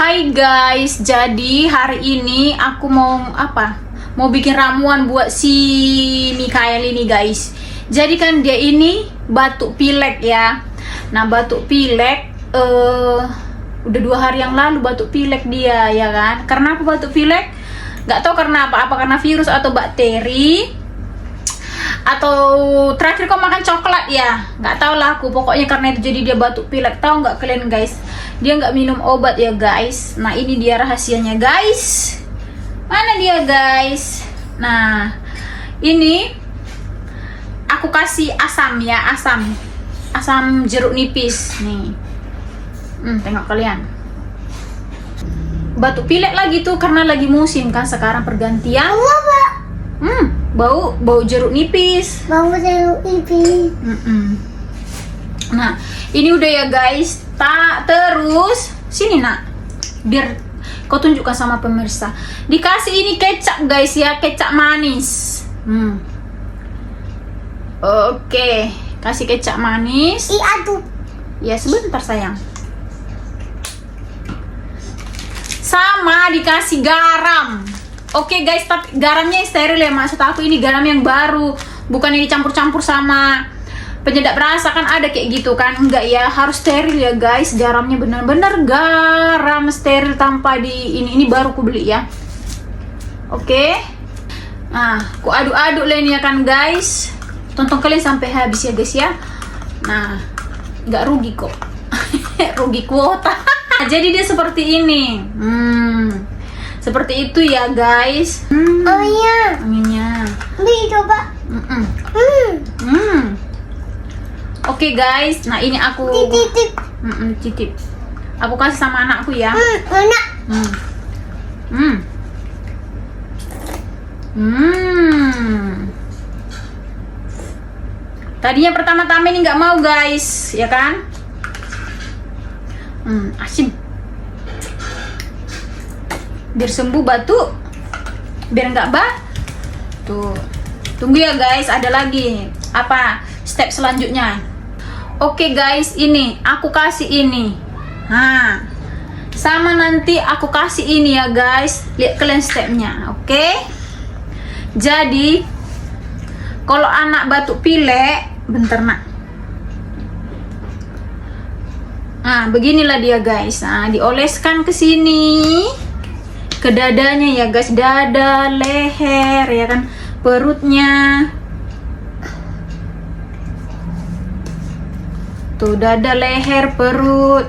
Hai guys, jadi hari ini aku mau Mau bikin ramuan buat si Mikael ini guys. Jadi kan dia ini batuk pilek ya. Nah batuk pilek udah 2 hari yang lalu batuk pilek dia ya kan. Karena apa batuk pilek? Gak tahu karena apa karena virus atau bakteri atau terakhir kau makan coklat ya, nggak tahu lah aku, pokoknya karena itu jadi dia batuk pilek. Tahu nggak kalian guys, dia nggak minum obat ya guys. Nah ini dia rahasianya guys, mana dia guys. Nah ini aku kasih asam ya, asam jeruk nipis nih. Tengok kalian, batuk pilek lagi tuh karena lagi musim kan sekarang pergantian. Bau jeruk nipis. Nah ini udah ya guys. Terus sini nak, biar kau tunjukkan sama pemirsa. Dikasih ini kecap guys ya, kecap manis. Oke, kasih kecap manis. Aduk. Ya sebentar sayang. Sama dikasih garam. Oke guys, tapi garamnya steril ya, maksud aku ini garam yang baru, bukan ini campur-campur sama penyedap rasa, kan ada kayak gitu kan. Enggak ya, harus steril ya guys. Garamnya benar-benar garam steril tanpa di ini baru ku beli ya. Oke. Nah, ku aduk-aduk lah ini ya kan guys. Tonton kalian sampai habis ya guys ya. Nah, nggak rugi kok. Rugi kuota. Jadi dia seperti ini. Seperti itu ya guys. Aminnya. Nih coba. Oke guys, nah ini aku Titip. titip. Aku kasih sama anakku ya. Enak. Tadinya pertama-tama ini nggak mau guys, ya kan? Asin. Biar sembuh batuk, biar nggak tuh. Tunggu ya guys, ada lagi step selanjutnya. Oke guys, ini aku kasih ini. Nah, sama nanti aku kasih ini ya guys. Lihat kalian stepnya, oke? Jadi kalau anak batuk pilek, bentar nak. Nah, beginilah dia guys. Nah, dioleskan ke sini, ke dadanya ya guys, dada, leher ya kan, perutnya. Tuh dada, leher, perut.